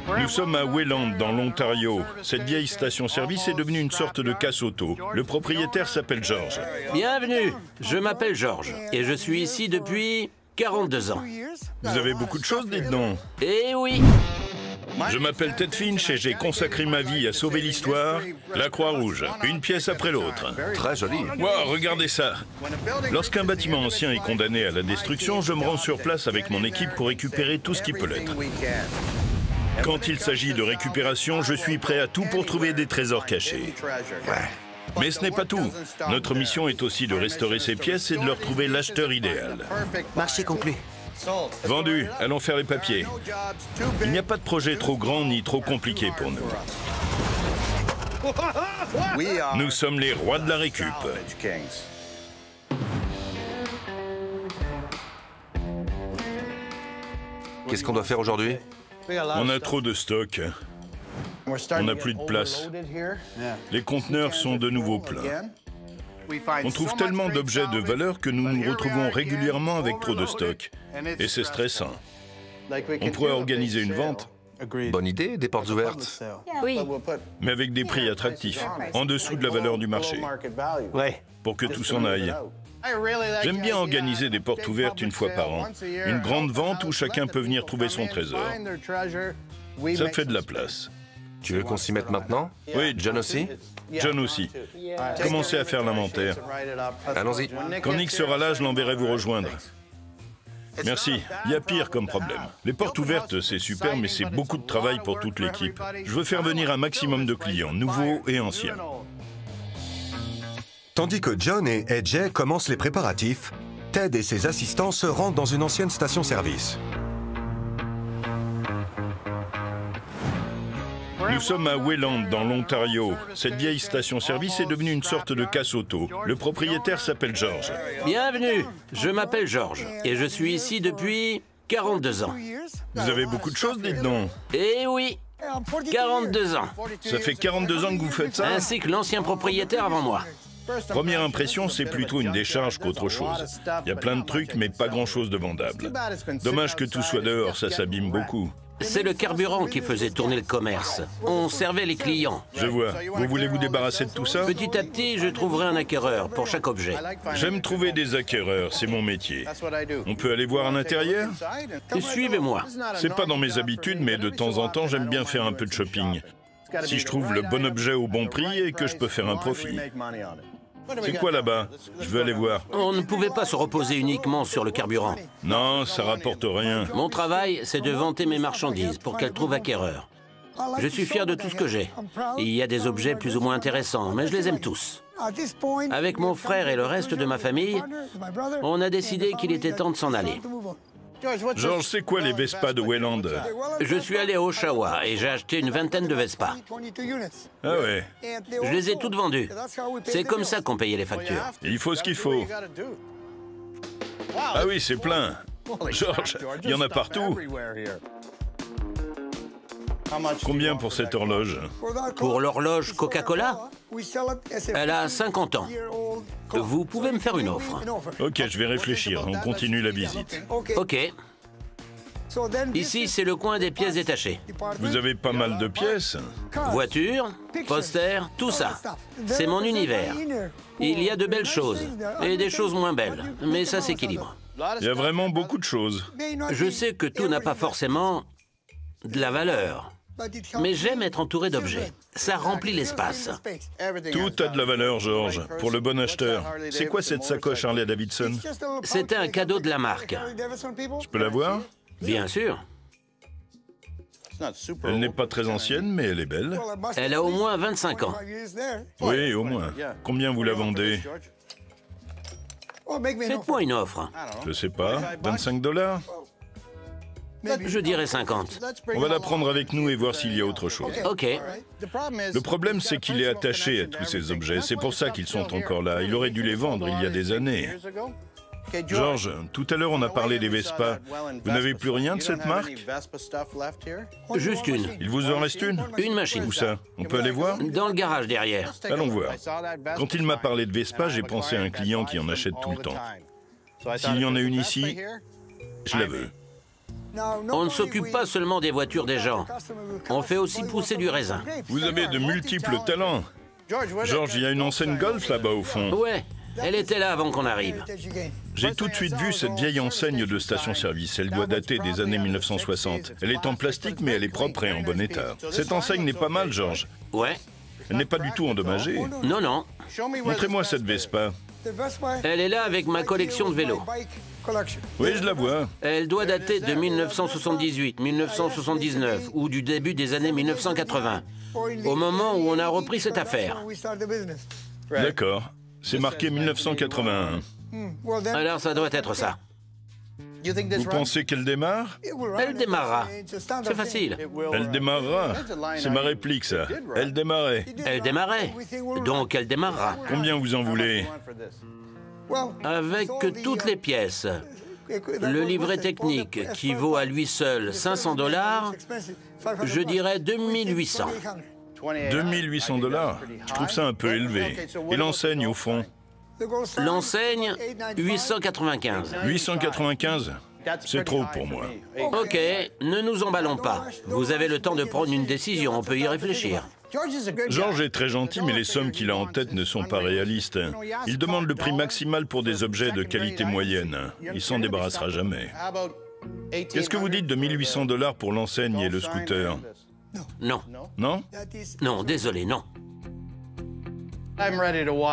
Nous sommes à Welland, dans l'Ontario. Cette vieille station-service est devenue une sorte de casse-auto. Le propriétaire s'appelle George. Bienvenue, je m'appelle George et je suis ici depuis 42 ans. Vous avez beaucoup de choses, dites donc. Eh oui. Je m'appelle Ted Finch et j'ai consacré ma vie à sauver l'histoire, la Croix-Rouge, une pièce après l'autre. Très joli. Wow, regardez ça. Lorsqu'un bâtiment ancien est condamné à la destruction, je me rends sur place avec mon équipe pour récupérer tout ce qui peut l'être. Quand il s'agit de récupération, je suis prêt à tout pour trouver des trésors cachés. Mais ce n'est pas tout. Notre mission est aussi de restaurer ces pièces et de leur trouver l'acheteur idéal. Marché conclu. Vendu, allons faire les papiers. Il n'y a pas de projet trop grand ni trop compliqué pour nous. Nous sommes les rois de la récup. Qu'est-ce qu'on doit faire aujourd'hui? On a trop de stock. On n'a plus de place. Les conteneurs sont de nouveau pleins. On trouve tellement d'objets de valeur que nous nous retrouvons régulièrement avec trop de stock. Et c'est stressant. On pourrait organiser une vente, Bonne idée, des portes ouvertes. Oui. mais avec des prix attractifs, en dessous de la valeur du marché, Ouais. pour que tout s'en aille. J'aime bien organiser des portes ouvertes une fois par an. Une grande vente où chacun peut venir trouver son trésor. Ça fait de la place. Tu veux qu'on s'y mette maintenant? Oui, John aussi? John aussi. Commencez à faire l'inventaire. Allons-y. Quand Nick sera là, je l'enverrai vous rejoindre. Merci. Il y a pire comme problème. Les portes ouvertes, c'est super, mais c'est beaucoup de travail pour toute l'équipe. Je veux faire venir un maximum de clients, nouveaux et anciens. Tandis que John et AJ commencent les préparatifs, Ted et ses assistants se rendent dans une ancienne station-service. Nous sommes à Welland, dans l'Ontario. Cette vieille station-service est devenue une sorte de casse-auto. Le propriétaire s'appelle George. Bienvenue, je m'appelle George et je suis ici depuis 42 ans. Vous avez beaucoup de choses, dites donc. Eh oui, 42 ans, Ça fait 42 ans que vous faites ça? ainsi que l'ancien propriétaire avant moi. Première impression, c'est plutôt une décharge qu'autre chose. Il y a plein de trucs, mais pas grand-chose de vendable. Dommage que tout soit dehors, ça s'abîme beaucoup. C'est le carburant qui faisait tourner le commerce. On servait les clients. Je vois. Vous voulez vous débarrasser de tout ça? Petit à petit, je trouverai un acquéreur pour chaque objet. J'aime trouver des acquéreurs, c'est mon métier. On peut aller voir à l'intérieur? Suivez-moi. C'est pas dans mes habitudes, mais de temps en temps, j'aime bien faire un peu de shopping. Si je trouve le bon objet au bon prix et que je peux faire un profit. C'est quoi là-bas? Je veux aller voir. On ne pouvait pas se reposer uniquement sur le carburant. Non, ça rapporte rien. Mon travail, c'est de vanter mes marchandises pour qu'elles trouvent acquéreur. Je suis fier de tout ce que j'ai. Il y a des objets plus ou moins intéressants, mais je les aime tous. Avec mon frère et le reste de ma famille, on a décidé qu'il était temps de s'en aller. George, c'est quoi les Vespa de Welland? Je suis allé à Oshawa et j'ai acheté une vingtaine de Vespa. Ah ouais, Je les ai toutes vendues. C'est comme ça qu'on payait les factures. il faut ce qu'il faut. Ah oui, c'est plein. George, il y en a partout. Combien pour cette horloge? Pour l'horloge Coca-Cola, elle a 50 ans. Vous pouvez me faire une offre. Ok, je vais réfléchir. On continue la visite. Ok. Ici, c'est le coin des pièces détachées. Vous avez pas mal de pièces? Voitures, posters, tout ça. C'est mon univers. Il y a de belles choses et des choses moins belles, mais ça s'équilibre. Il y a vraiment beaucoup de choses. Je sais que tout n'a pas forcément de la valeur, mais j'aime être entouré d'objets. Ça remplit l'espace. Tout a de la valeur, George, pour le bon acheteur. C'est quoi cette sacoche Harley Davidson? C'était un cadeau de la marque. Je peux la voir? Bien sûr. Elle n'est pas très ancienne, mais elle est belle. Elle a au moins 25 ans. Oui, au moins. Combien vous la vendez? Faites-moi une offre. Je sais pas. 25 $? Je dirais 50. On va la prendre avec nous et voir s'il y a autre chose. Ok. Le problème, c'est qu'il est attaché à tous ces objets. C'est pour ça qu'ils sont encore là. Il aurait dû les vendre il y a des années. George, tout à l'heure, on a parlé des Vespa. Vous n'avez plus rien de cette marque? Juste une. Il vous en reste une? Une machine. Où ça? On peut aller voir? Dans le garage derrière. Allons voir. Quand il m'a parlé de Vespa, j'ai pensé à un client qui en achète tout le temps. S'il y en a une ici, je la veux. On ne s'occupe pas seulement des voitures des gens. On fait aussi pousser du raisin. Vous avez de multiples talents. George, il y a une enseigne golf là-bas au fond. Ouais, elle était là avant qu'on arrive. J'ai tout de suite vu cette vieille enseigne de station-service. Elle doit dater des années 1960. Elle est en plastique, mais elle est propre et en bon état. Cette enseigne n'est pas mal, George. Ouais. Elle n'est pas du tout endommagée. Non, non. Montrez-moi cette Vespa. Elle est là avec ma collection de vélos. Oui, je la vois. Elle doit dater de 1978, 1979 ou du début des années 1980, au moment où on a repris cette affaire. D'accord. C'est marqué 1981. Alors ça doit être ça. Vous pensez qu'elle démarre? Elle démarrera. C'est facile. Elle démarrera. C'est ma réplique, ça. Elle démarrait. Elle démarrait. Donc elle démarrera. Combien vous en voulez? Avec toutes les pièces. Le livret technique, qui vaut à lui seul 500 $, je dirais 2800. 2800 $? Je trouve ça un peu élevé. Et l'enseigne, au fond? L'enseigne, 895. 895? C'est trop pour moi. Ok, ne nous emballons pas. Vous avez le temps de prendre une décision, on peut y réfléchir. George est très gentil, mais les sommes qu'il a en tête ne sont pas réalistes. Il demande le prix maximal pour des objets de qualité moyenne. Il s'en débarrassera jamais. Qu'est-ce que vous dites de 1800 $ pour l'enseigne et le scooter? Non. Non? Non, désolé, non.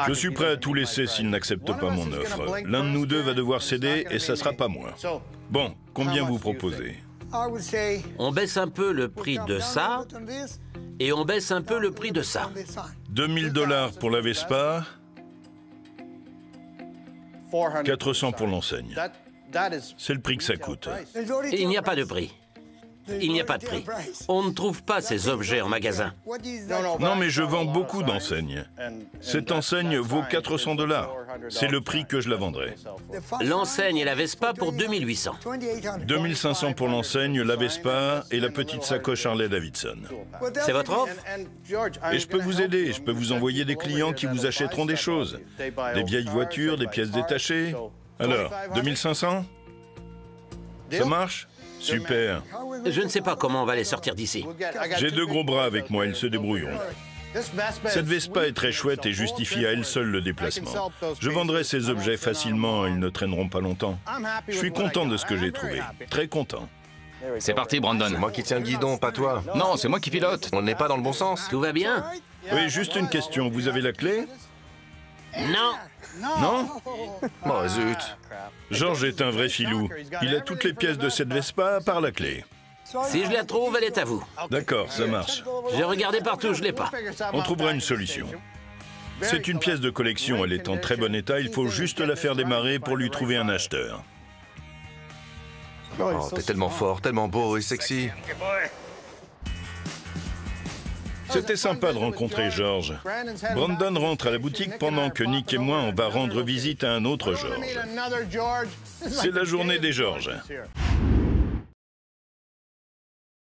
Je suis prêt à tout laisser s'il n'accepte pas mon offre. L'un de nous deux va devoir céder et ça sera pas moi. Bon, combien vous proposez? On baisse un peu le prix de ça, et on baisse un peu le prix de ça. 2000 $ pour la Vespa, 400 pour l'enseigne. C'est le prix que ça coûte. Il n'y a pas de prix. Il n'y a pas de prix. On ne trouve pas ces objets en magasin. Non, mais je vends beaucoup d'enseignes. Cette enseigne vaut 400 $. C'est le prix que je la vendrai. L'enseigne et la Vespa pour 2800. 2500 pour l'enseigne, la Vespa et la petite sacoche Harley Davidson. C'est votre offre? Et je peux vous aider, je peux vous envoyer des clients qui vous achèteront des choses. Des vieilles voitures, des pièces détachées. Alors, 2500? Ça marche? Super. Je ne sais pas comment on va les sortir d'ici. J'ai 2 gros bras avec moi, ils se débrouilleront. Cette Vespa est très chouette et justifie à elle seule le déplacement. Je vendrai ces objets facilement, ils ne traîneront pas longtemps. Je suis content de ce que j'ai trouvé, très content. C'est parti, Brandon. C'est moi qui tiens le guidon, pas toi. Non, c'est moi qui pilote. On n'est pas dans le bon sens. Tout va bien? Oui, juste une question, vous avez la clé? Non. Non? Oh, zut. George est un vrai filou. Il a toutes les pièces de cette Vespa par la clé. Si je la trouve, elle est à vous. D'accord, ça marche. J'ai regardé partout, je l'ai pas. On trouvera une solution. C'est une pièce de collection, elle est en très bon état, il faut juste la faire démarrer pour lui trouver un acheteur. Oh, t'es tellement fort, tellement beau et sexy. C'était sympa de rencontrer George. Brandon rentre à la boutique pendant que Nick et moi, on va rendre visite à un autre George. C'est la journée des Georges.